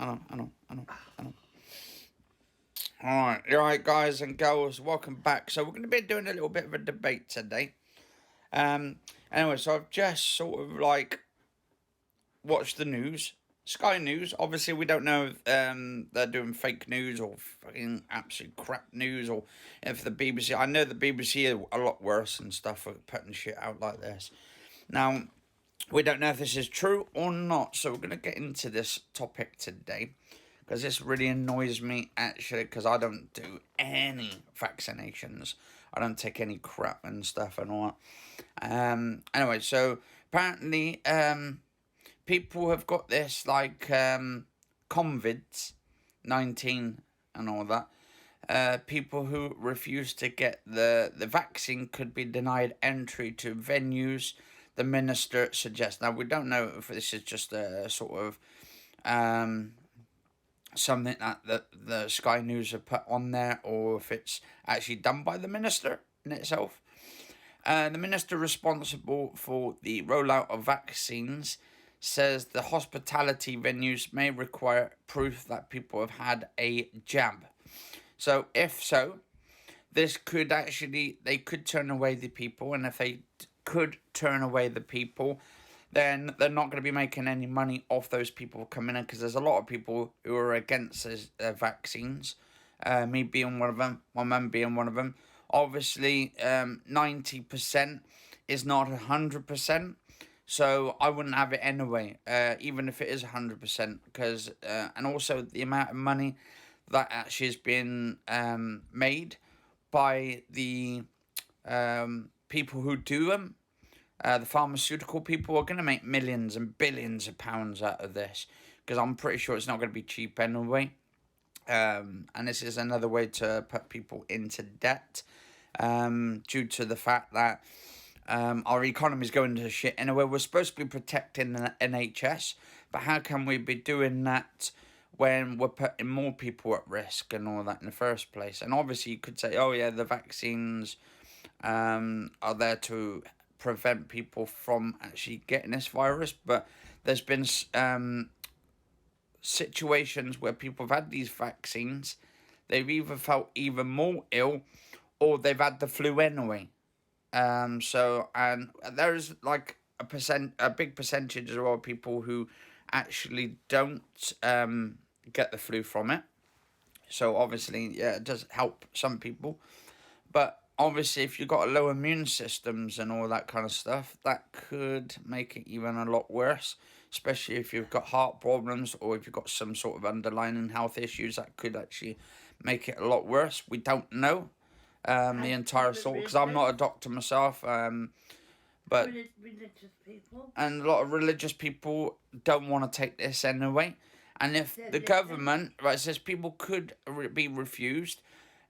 I know. Alright, guys and girls, welcome back. So we're going to be doing a little bit of a debate today. Anyway, so I've just sort of like watched the news. Sky News, obviously we don't know if they're doing fake news or fucking absolute crap news, or if the BBC, I know the BBC are a lot worse and stuff for putting shit out like this. Now, we don't know if this is true or not, so we're going to get into this topic today, because this really annoys me, actually, because I don't do any vaccinations. I don't take any crap and stuff and all that. Anyway, so apparently people have got this, like, COVID-19 and all that. People who refuse to get the vaccine could be denied entry to venues, the minister suggests. Now, we don't know if this is just a sort of something that the Sky News have put on there, or if it's actually done by the minister in itself. The minister responsible for the rollout of vaccines says the hospitality venues may require proof that people have had a jab. So, if so, this could actually, they could turn away the people, and if they could turn away the people, then they're not going to be making any money off those people coming in, because there's a lot of people who are against vaccines, me being one of them, my mum being one of them. Obviously, 90% is not 100%, so I wouldn't have it anyway, even if it is 100%, because, and also the amount of money that actually has been made by the people who do them. The pharmaceutical people are going to make millions and billions of pounds out of this, because I'm pretty sure it's not going to be cheap anyway. And this is another way to put people into debt, due to the fact that our economy is going to shit anyway. We're supposed to be protecting the NHS, but how can we be doing that when we're putting more people at risk and all that in the first place? And obviously you could say, oh yeah, the vaccines are there to prevent people from actually getting this virus, but there's been situations where people have had these vaccines, they've either felt even more ill, or they've had the flu anyway. So, and there's like a big percentage as well of people who actually don't get the flu from it. So obviously, yeah, it does help some people, but obviously, if you've got low immune systems and all that kind of stuff, that could make it even a lot worse, especially if you've got heart problems, or if you've got some sort of underlying health issues, that could actually make it a lot worse. We don't know the entire sort, because I'm not a doctor myself, but religious people, and a lot of religious people don't want to take this anyway. And if the government, right, says people could be refused,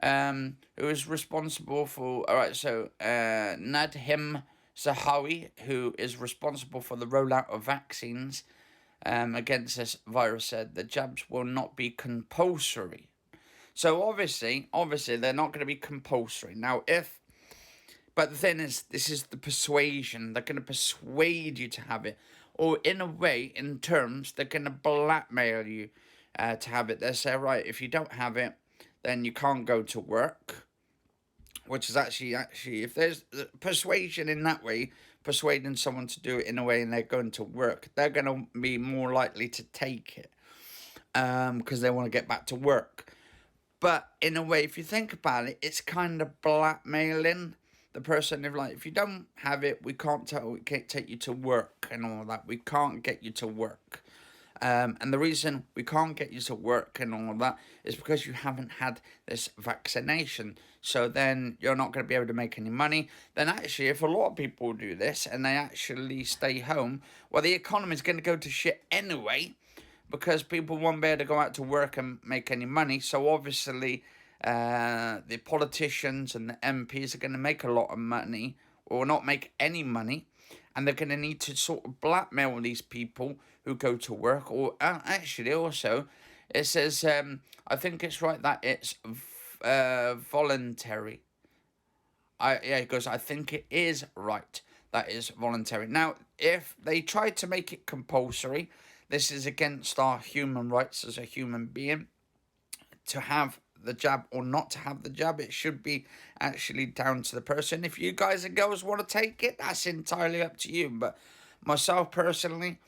who is responsible for, alright, so Nadhim Zahawi, who is responsible for the rollout of vaccines against this virus, said the jabs will not be compulsory. So obviously they're not going to be compulsory. Now, but the thing is, this is the persuasion. They're going to persuade you to have it. Or in a way, in terms, they're going to blackmail you to have it. They say, right, if you don't have it, then you can't go to work. Which is actually, if there's persuasion in that way, persuading someone to do it in a way and they're going to work, they're going to be more likely to take it. Because they want to get back to work. But in a way, if you think about it, it's kind of blackmailing the person. If you don't have it, we can't take you to work and all that. We can't get you to work. And the reason we can't get you to work and all that is because you haven't had this vaccination. So then you're not going to be able to make any money. Then actually, if a lot of people do this and they actually stay home, well, the economy is going to go to shit anyway, because people won't be able to go out to work and make any money. So obviously, the politicians and the MPs are going to make a lot of money, or not make any money, and they're going to need to sort of blackmail these people who go to work. Or actually, also, it says, I think it's right that it's voluntary. It goes, I think it is right that is voluntary. Now, if they try to make it compulsory, this is against our human rights as a human being to have the jab or not to have the jab. It should be actually down to the person. If you guys and girls want to take it, that's entirely up to you. But myself personally,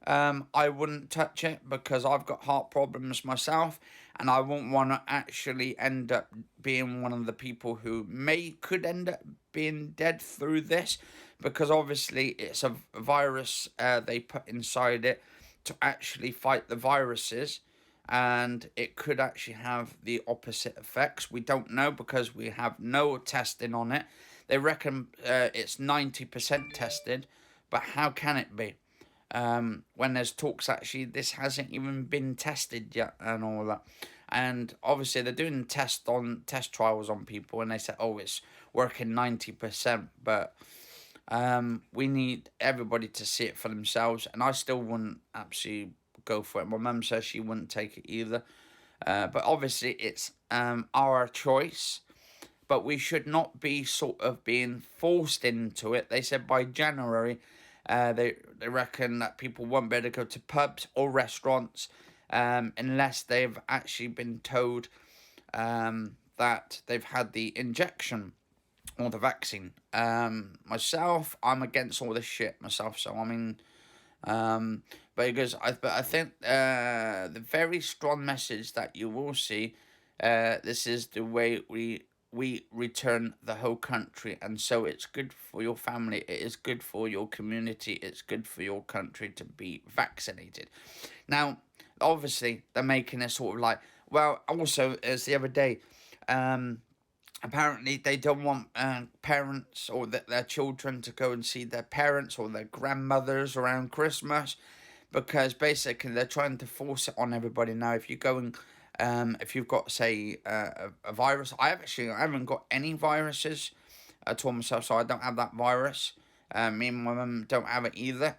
I wouldn't touch it because I've got heart problems myself, and I wouldn't want to actually end up being one of the people who could end up being dead through this, because obviously it's a virus they put inside it to actually fight the viruses, and it could actually have the opposite effects. We don't know because we have no testing on it. They reckon it's 90% tested, but how can it be? When there's talks actually this hasn't even been tested yet and all that. And obviously they're doing test trials on people, and they say, oh, it's working 90%, but we need everybody to see it for themselves, and I still wouldn't absolutely go for it. My mum says she wouldn't take it either, but obviously it's our choice, but we should not be sort of being forced into it. They said by January, they reckon that people won't be able to go to pubs or restaurants unless they've actually been told that they've had the injection or the vaccine. Myself, I'm against all this shit myself, so I mean, because I think the very strong message that you will see, this is the way we return the whole country, and so it's good for your family, it is good for your community, it's good for your country to be vaccinated. Now, obviously, they're making it sort of like, well, also, as the other day, apparently they don't want parents or their children to go and see their parents or their grandmothers around Christmas, because basically they're trying to force it on everybody now. If you go and if you've got, say, a virus, I haven't got any viruses at all myself, so I don't have that virus. Me and my mum don't have it either.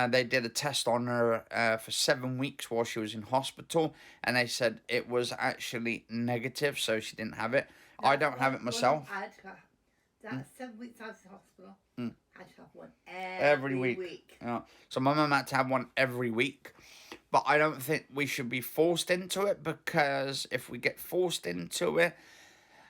They did a test on her for 7 weeks while she was in hospital, and they said it was actually negative, so she didn't have it. I don't have it myself. That's 7 weeks out of hospital. I had to have one Every week. Yeah. So my mum had to have one every week. But I don't think we should be forced into it, because if we get forced into it,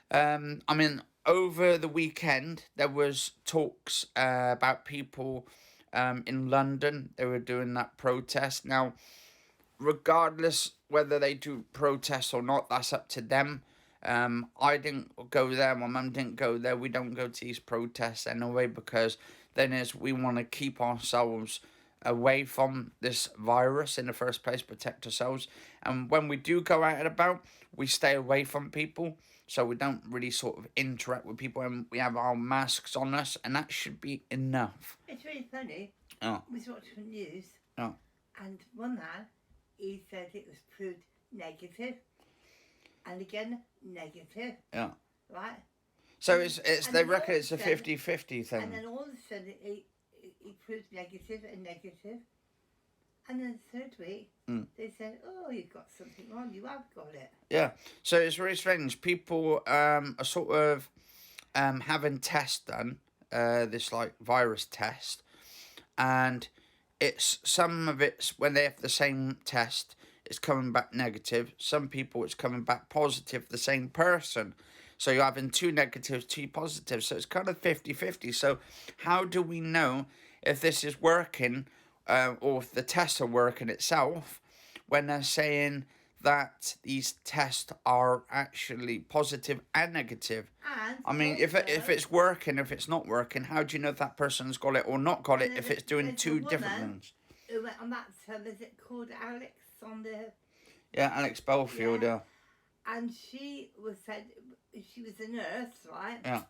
I mean, over the weekend there was talks about people in London. They were doing that protest. Now, regardless whether they do protests or not, that's up to them. I didn't go there. My mum didn't go there. We don't go to these protests anyway, because then we want to keep ourselves away from this virus in the first place, protect ourselves. And when we do go out and about, we stay away from people, so we don't really sort of interact with people, and we have our masks on us, and that should be enough. It's really funny. Oh. We was watching the news. Oh. And one man, he said it was proved negative, and again negative. Yeah. Right. So it's they reckon it's a 50-50 thing. And then all of a sudden he proved negative, and then the third week they said, "Oh, you've got something wrong. You have got it." Yeah. So it's really strange. People are sort of having tests done, this like virus test, and it's some of it's when they have the same test, it's coming back negative. Some people it's coming back positive, the same person. So you're having 2 negatives, 2 positives. So it's kind of 50-50. So how do we know if this is working or if the tests are working itself when they're saying that these tests are actually positive and negative? And I mean, if it's working, if it's not working, how do you know if that person's got it or not got it if it's doing 2 different ones? Who went on that, is it called Alex on the... Yeah, Alex Belfield, yeah. And she said, she was a nurse, right? Yeah.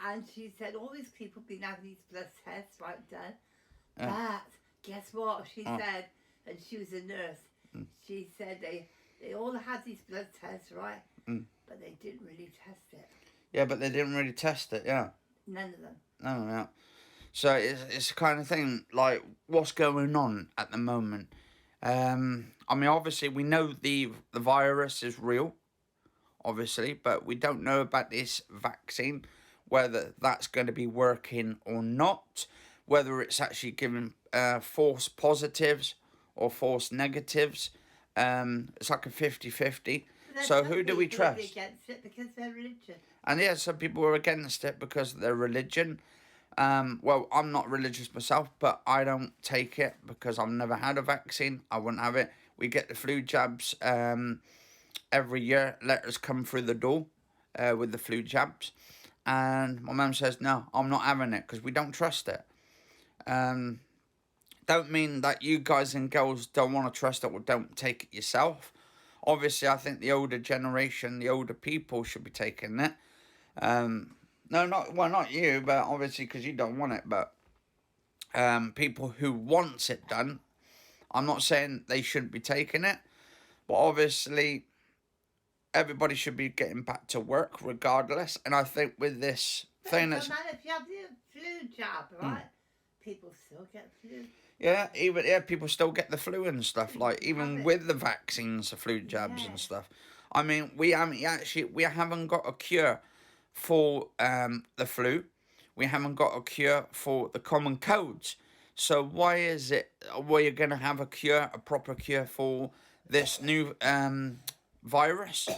And she said, all these people been having these blood tests, right, done. Yeah. But guess what? She said, and she was a nurse. She said they all had these blood tests, right? But they didn't really test it. Yeah, but they didn't really test it, yeah. None of them. No, yeah. So it's the kind of thing, like, what's going on at the moment? I mean, obviously, we know the virus is real, obviously, but we don't know about this vaccine, whether that's going to be working or not, whether it's actually giving false positives or false negatives. It's like a 50-50. There's So some who do we people who'll be trust? against it because they're religious. And yeah, some people are against it because of their religion. Well, I'm not religious myself, but I don't take it because I've never had a vaccine. I wouldn't have it. We get the flu jabs every year. Letters come through the door with the flu jabs. And my mum says, no, I'm not having it because we don't trust it. Don't mean that you guys and girls don't want to trust it or don't take it yourself. Obviously, I think the older generation, the older people should be taking it. No, not you, but obviously because you don't want it. But people who wants it done, I'm not saying they shouldn't be taking it, but obviously everybody should be getting back to work regardless. And I think with this thing that's if you have the flu jab, right? People still get flu. Yeah, people still get the flu and stuff. Like even with the vaccines, the flu jabs and stuff. I mean, we haven't got a cure for the flu. We haven't got a cure for the common colds. So why is it we're gonna have a proper cure for this new virus?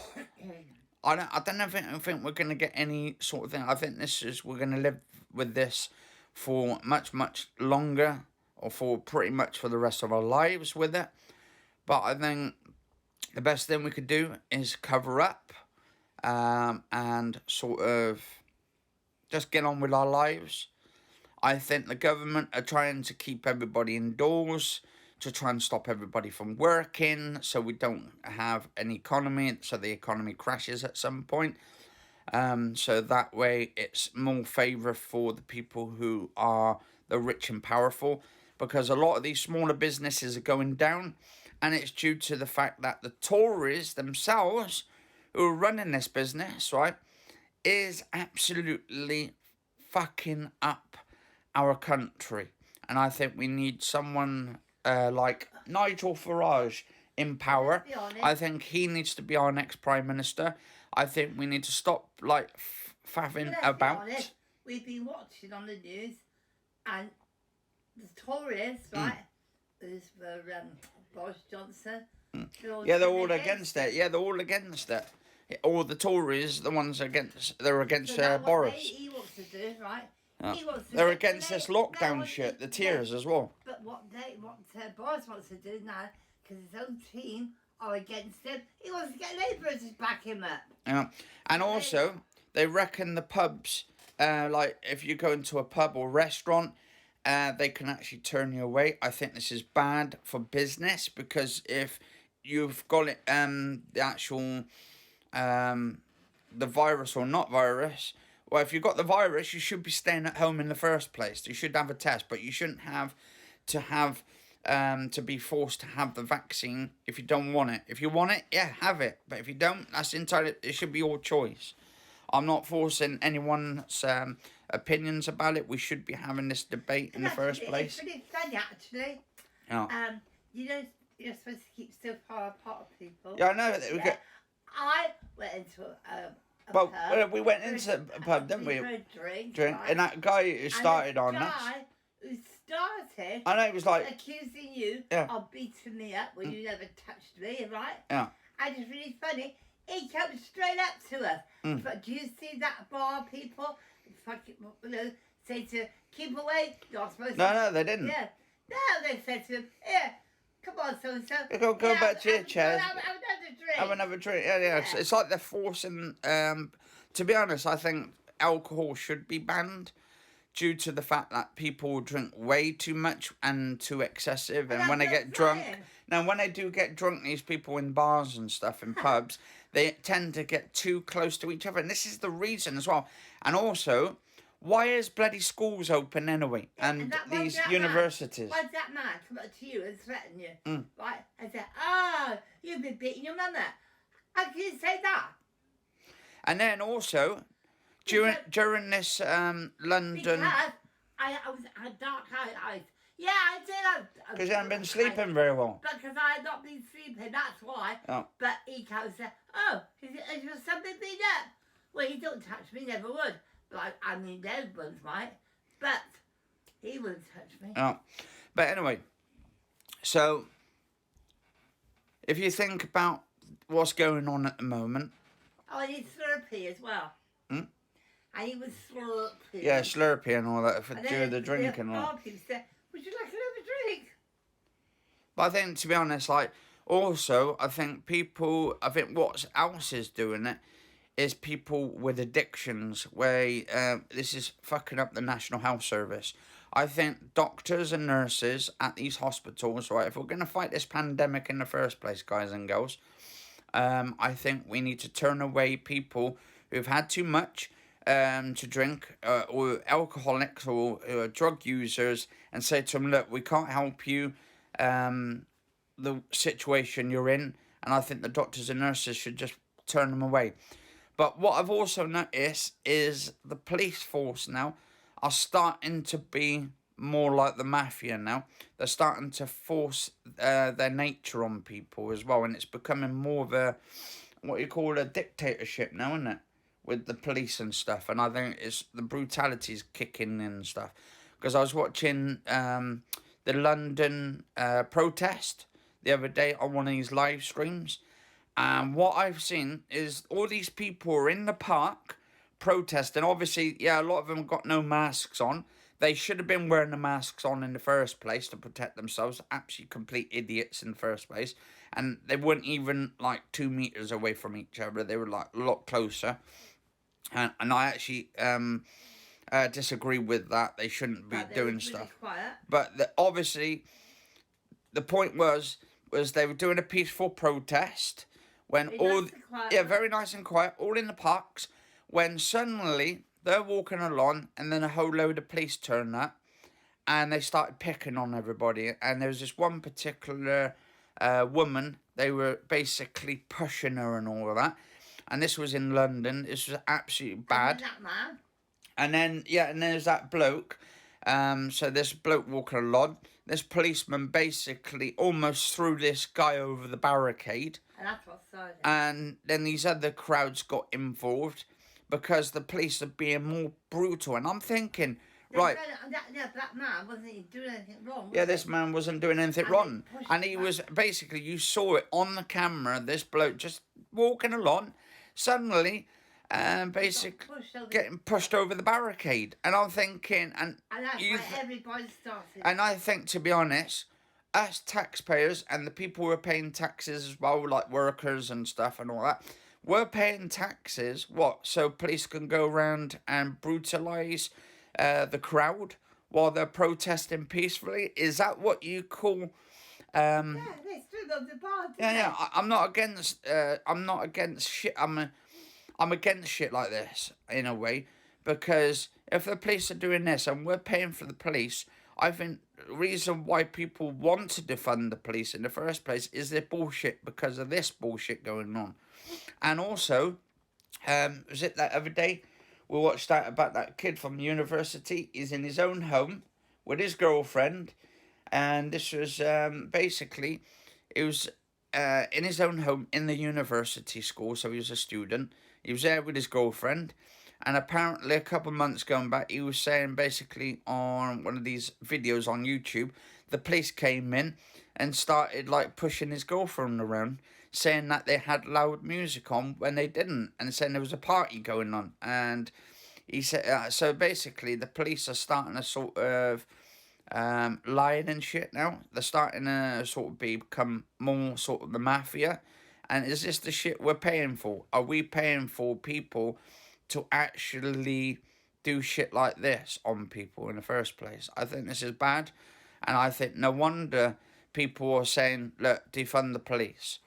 I don't think we're gonna get any sort of thing. I think we're gonna live with this for much longer, or for pretty much for the rest of our lives with it. But I think the best thing we could do is cover up and sort of just get on with our lives. I think the government are trying to keep everybody indoors to try and stop everybody from working so we don't have an economy, so the economy crashes at some point. So that way it's more favour for the people who are the rich and powerful, because a lot of these smaller businesses are going down, and it's due to the fact that the Tories themselves, who are running this business, right, is absolutely fucking up our country. And I think we need someone like Nigel Farage in power. I think he needs to be our next Prime Minister. I think we need to stop like faffing about. Be honest, we've been watching on the news, and the Tories, right, who's for Boris Johnson. They're all against it. Yeah, they're all against it. All the Tories, the ones they're against Boris. He wants to do, right? They're against this lockdown shit, the tiers as well. But what Boris wants to do now, because his own team are against him, he wants to get Labourers to back him up. Yeah, and also they reckon the pubs, like if you go into a pub or restaurant, they can actually turn you away. I think this is bad for business, because if you've got it, the actual, the virus or not virus. Well, if you've got the virus, you should be staying at home in the first place. You should have a test, but you shouldn't have to be forced to have the vaccine if you don't want it. If you want it, yeah, have it. But if you don't, that's entirely, it should be your choice. I'm not forcing anyone's opinions about it. We should be having this debate in the first place. It's really funny, actually. Yeah. You know, you're supposed to keep so far apart of people. Yeah, I know. I went into a pub. We went for into a pub, didn't we? For a drink. Right? And that guy who started on that. Who started? I know, it was like accusing you of beating me up when you never touched me, right? Yeah. And it's really funny. He came straight up to us. But do you see that bar people? Fucking, say to keep away. You're not supposed to. No, they didn't. Yeah. No, they said to him, yeah. Come on, so-and-so. Go back to your chairs. Have another drink. Have another drink. Yeah. It's like they're forcing. To be honest, I think alcohol should be banned, due to the fact that people drink way too much and too excessive, and when they get drunk. Now, when they do get drunk, these people in bars and stuff, in pubs, they tend to get too close to each other, and this is the reason as well. And also, why is bloody schools open anyway, and these universities? Why did that man come up to you and threaten you? Right? And say, oh, you've been beating your mother. How can you say that? And then also, during this London... Because I had dark eyes. Yeah, I did. Because you haven't been sleeping very well. Because I had not been sleeping, that's why. Oh. But he comes and said, oh, has your son been beat up? Well, he don't touch me, never would. Like, I mean, those ones might, but he wouldn't touch me. Oh. But anyway, so if you think about what's going on at the moment. Oh, and he's Slurpee as well. Hmm? And he was Slurpee. Yeah, Slurpee and all that for And do then the drink and all. bar people said, would you like another drink? But I think, to be honest, like, also, I think what else is doing it is people with addictions, where this is fucking up the National Health Service. I think doctors and nurses at these hospitals, right, if we're going to fight this pandemic in the first place, guys and girls, I think we need to turn away people who've had too much to drink, or alcoholics or drug users, and say to them, look, we can't help you, the situation you're in, and I think the doctors and nurses should just turn them away. But what I've also noticed is the police force now are starting to be more like the mafia now. They're starting to force their nature on people as well, and it's becoming more of a, what you call a dictatorship now, isn't it? With the police and stuff, and I think it's the brutality's kicking in and stuff. Because I was watching the London protest the other day on one of these live streams, and what I've seen is all these people are in the park protesting. Obviously, yeah, a lot of them got no masks on. They should have been wearing the masks on in the first place to protect themselves. Absolutely complete idiots in the first place. And they weren't even like 2 meters away from each other. They were like a lot closer. And I actually disagree with that. They shouldn't be doing stuff. Quiet. But obviously, the point was they were doing a peaceful protest when very nice and quiet, all in the parks. When suddenly they're walking along, and then a whole load of police turned up, and they started picking on everybody. And there was this one particular woman. They were basically pushing her and all of that. And this was in London. This was absolutely bad. And then there's that bloke. So this bloke walking along. This policeman basically almost threw this guy over the barricade. And that's what started. And then these other crowds got involved because the police are being more brutal. And I'm thinking, right. That man wasn't doing anything wrong. This man wasn't doing anything wrong. And he was basically, you saw it on the camera, this bloke just walking along. Suddenly, basically getting pushed over the barricade, and I'm thinking, and that's why everybody started. And I think, to be honest, us taxpayers and the people who are paying taxes as well, like workers and stuff and all that, we're paying taxes. What? So police can go around and brutalise the crowd while they're protesting peacefully? Is that what you call? Yeah, they stood on the bar. Yeah. I'm not against. I'm not against shit. I'm against shit like this in a way, because if the police are doing this and we're paying for the police, I think the reason why people want to defund the police in the first place is their bullshit, because of this bullshit going on. And also, was it that other day we watched that about that kid from university? He's in his own home with his girlfriend. And this was basically, it was in his own home in the university school, so he was a student. He was there with his girlfriend, and apparently a couple of months going back, he was saying basically on one of these videos on YouTube, the police came in and started like pushing his girlfriend around, saying that they had loud music on when they didn't, and saying there was a party going on. And he said, so basically the police are starting to sort of lying and shit now. They're starting to sort of become more sort of the mafia. And is this the shit we're paying for? Are we paying for people to actually do shit like this on people in the first place? I think this is bad. And I think no wonder people are saying, look, defund the police.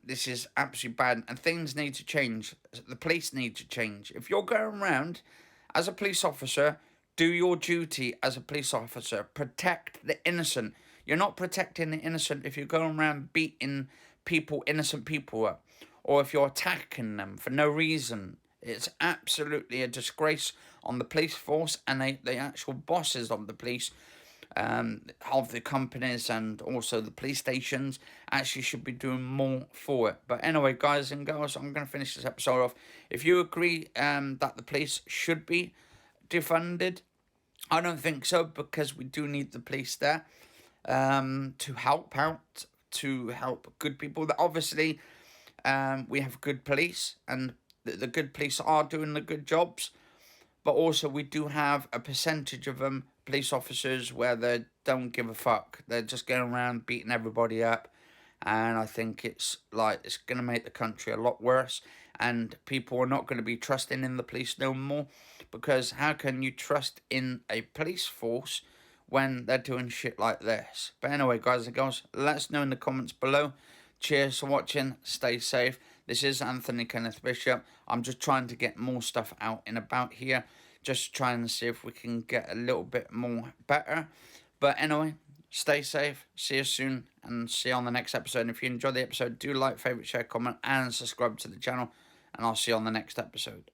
This is absolutely bad. And things need to change. The police need to change. If you're going around as a police officer, do your duty as a police officer. Protect the innocent. You're not protecting the innocent if you're going around beating innocent people up, or if you're attacking them for no reason. It's absolutely a disgrace on the police force and the actual bosses of the police, of the companies and also the police stations actually should be doing more for it. But anyway, guys and girls, I'm going to finish this episode off. If you agree that the police should be defunded, I don't think so, because we do need the police there to help out, to help good people. Obviously, we have good police, and the good police are doing the good jobs. But also, we do have a percentage of them, police officers, where they don't give a fuck. They're just going around beating everybody up. And I think it's going to make the country a lot worse. And people are not going to be trusting in the police no more. Because how can you trust in a police force when they're doing shit like this? But anyway, guys and girls, let us know in the comments below. Cheers for watching. Stay safe. This is Anthony Kenneth Bishop. I'm just trying to get more stuff out and about here. Just trying to see if we can get a little bit more better. But anyway, stay safe. See you soon. And see you on the next episode. And if you enjoyed the episode, do like, favourite, share, comment, and subscribe to the channel. And I'll see you on the next episode.